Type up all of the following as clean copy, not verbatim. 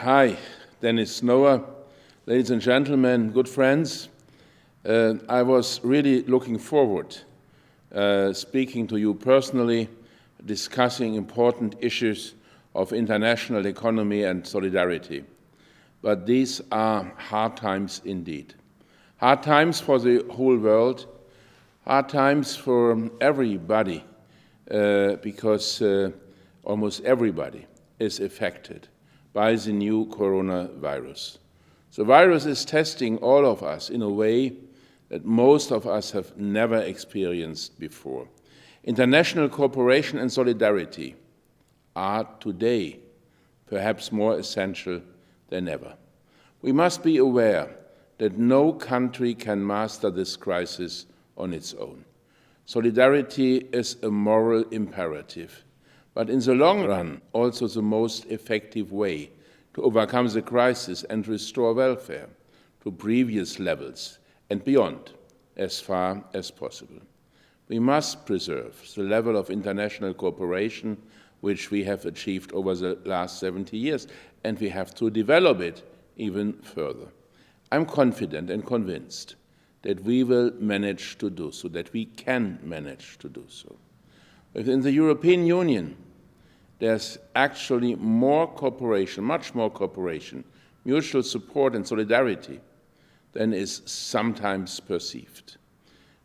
Hi, Dennis Snower. Ladies and gentlemen, good friends. I was really looking forward speaking to you personally, discussing important issues of international economy and solidarity. But these are hard times indeed. Hard times for the whole world, hard times for everybody, because almost everybody is affected by the new coronavirus. The virus is testing all of us in a way that most of us have never experienced before. International cooperation and solidarity are today perhaps more essential than ever. We must be aware that no country can master this crisis on its own. Solidarity is a moral imperative, but in the long run, also the most effective way to overcome the crisis and restore welfare to previous levels and beyond as far as possible. We must preserve the level of international cooperation which we have achieved over the last 70 years, and we have to develop it even further. I'm confident and convinced that we will manage to do so, that we can manage to do so. Within the European Union, there's actually more cooperation, much more cooperation, mutual support and solidarity than is sometimes perceived.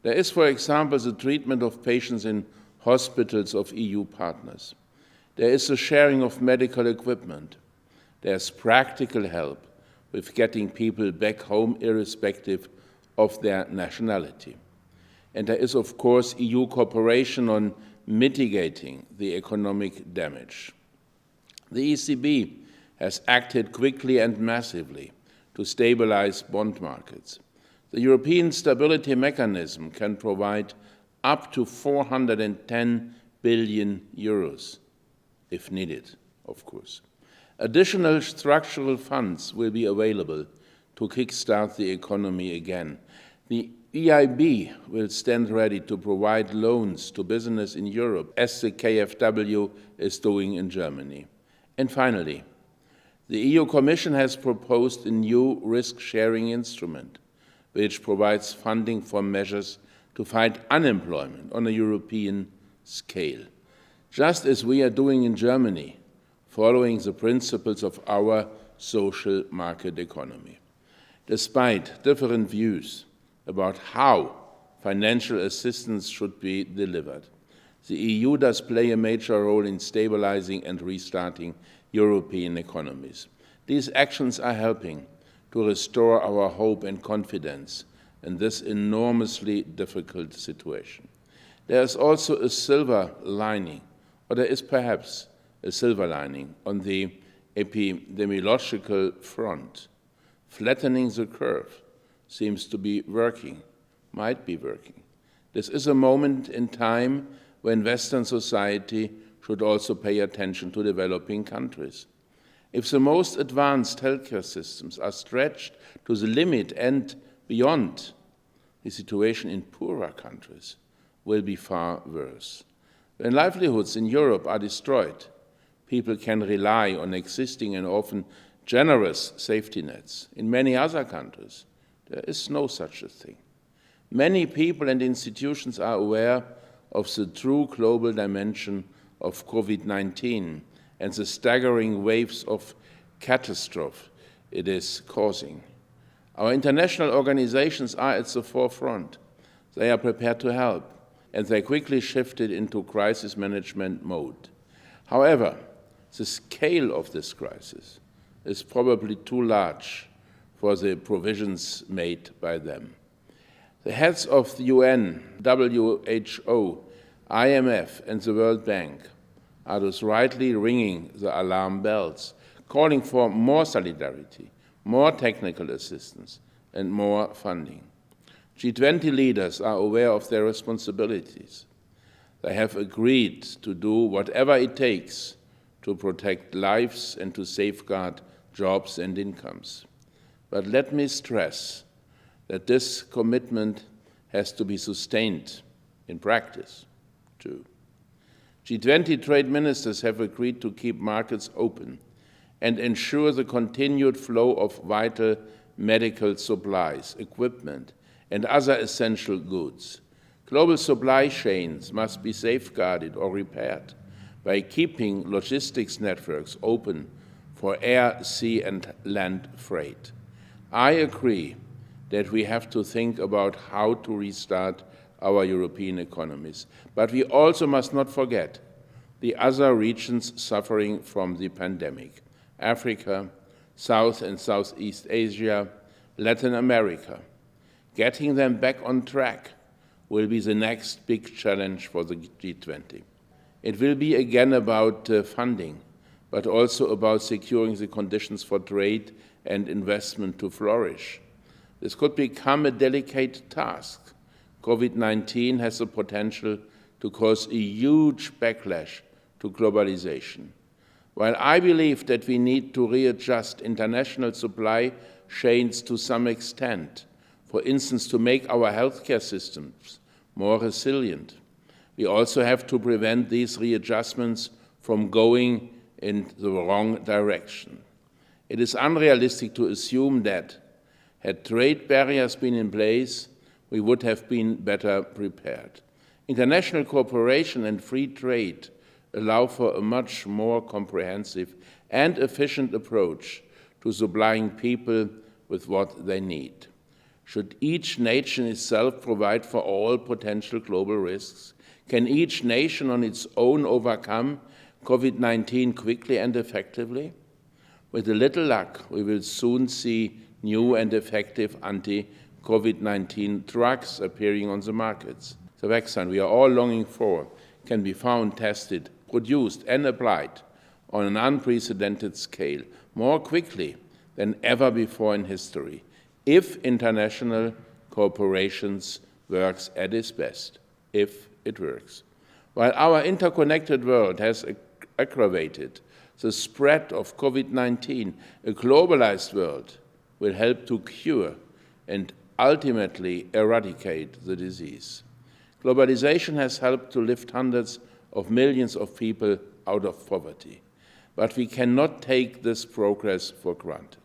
There is, for example, the treatment of patients in hospitals of EU partners. There is the sharing of medical equipment. There's practical help with getting people back home irrespective of their nationality. And there is, of course, EU cooperation on mitigating the economic damage. The ECB has acted quickly and massively to stabilize bond markets. The European Stability Mechanism can provide up to 410 billion euros, if needed, of course. Additional structural funds will be available to kickstart the economy again. The EIB will stand ready to provide loans to business in Europe, as the KfW is doing in Germany. And finally, the EU Commission has proposed a new risk-sharing instrument, which provides funding for measures to fight unemployment on a European scale, just as we are doing in Germany, following the principles of our social market economy. Despite different views about how financial assistance should be delivered, the EU does play a major role in stabilizing and restarting European economies. These actions are helping to restore our hope and confidence in this enormously difficult situation. There is also a silver lining, or there is perhaps a silver lining on the epidemiological front. Flattening the curve seems to be working, might be working. This is a moment in time when Western society should also pay attention to developing countries. If the most advanced healthcare systems are stretched to the limit and beyond, the situation in poorer countries will be far worse. When livelihoods in Europe are destroyed, people can rely on existing and often generous safety nets. In many other countries, there is no such a thing. Many people and institutions are aware of the true global dimension of COVID-19 and the staggering waves of catastrophe it is causing. Our international organizations are at the forefront. They are prepared to help, and they quickly shifted into crisis management mode. However, the scale of this crisis is probably too large for the provisions made by them. The heads of the UN, WHO, IMF, and the World Bank are thus rightly ringing the alarm bells, calling for more solidarity, more technical assistance, and more funding. G20 leaders are aware of their responsibilities. They have agreed to do whatever it takes to protect lives and to safeguard jobs and incomes. But let me stress that this commitment has to be sustained in practice, too. G20 trade ministers have agreed to keep markets open and ensure the continued flow of vital medical supplies, equipment, and other essential goods. Global supply chains must be safeguarded or repaired by keeping logistics networks open for air, sea, and land freight. I agree that we have to think about how to restart our European economies, but we also must not forget the other regions suffering from the pandemic: Africa, South and Southeast Asia, Latin America. Getting them back on track will be the next big challenge for the G20. It will be again about funding, but also about securing the conditions for trade and investment to flourish. This could become a delicate task. COVID-19 has the potential to cause a huge backlash to globalization. While I believe that we need to readjust international supply chains to some extent, for instance, to make our healthcare systems more resilient, we also have to prevent these readjustments from going in the wrong direction. It is unrealistic to assume that, had trade barriers been in place, we would have been better prepared. International cooperation and free trade allow for a much more comprehensive and efficient approach to supplying people with what they need. Should each nation itself provide for all potential global risks? Can each nation on its own overcome COVID-19 quickly and effectively? With a little luck, we will soon see new and effective anti-COVID-19 drugs appearing on the markets. The vaccine we are all longing for can be found, tested, produced, and applied on an unprecedented scale more quickly than ever before in history, if international cooperation works at its best, if it works. While our interconnected world has aggravated the spread of COVID-19, a globalized world will help to cure and ultimately eradicate the disease. Globalization has helped to lift hundreds of millions of people out of poverty, but we cannot take this progress for granted.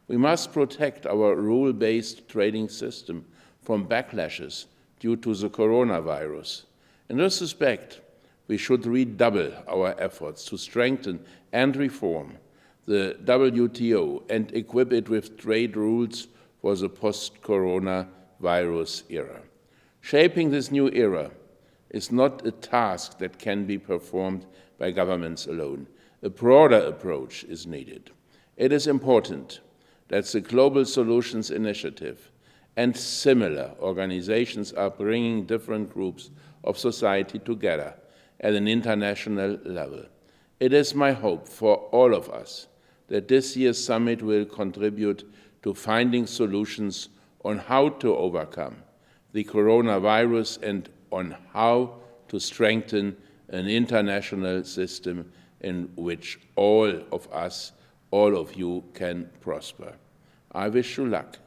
We must protect our rule-based trading system from backlashes due to the coronavirus. In this respect, we should redouble our efforts to strengthen and reform the WTO and equip it with trade rules for the post-coronavirus era. Shaping this new era is not a task that can be performed by governments alone. A broader approach is needed. It is important that the Global Solutions Initiative and similar organizations are bringing different groups of society together at an international level. It is my hope for all of us that this year's summit will contribute to finding solutions on how to overcome the coronavirus and on how to strengthen an international system in which all of us, all of you, can prosper. I wish you luck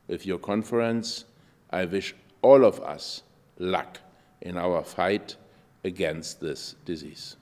with your conference. I wish all of us luck in our fight against this disease.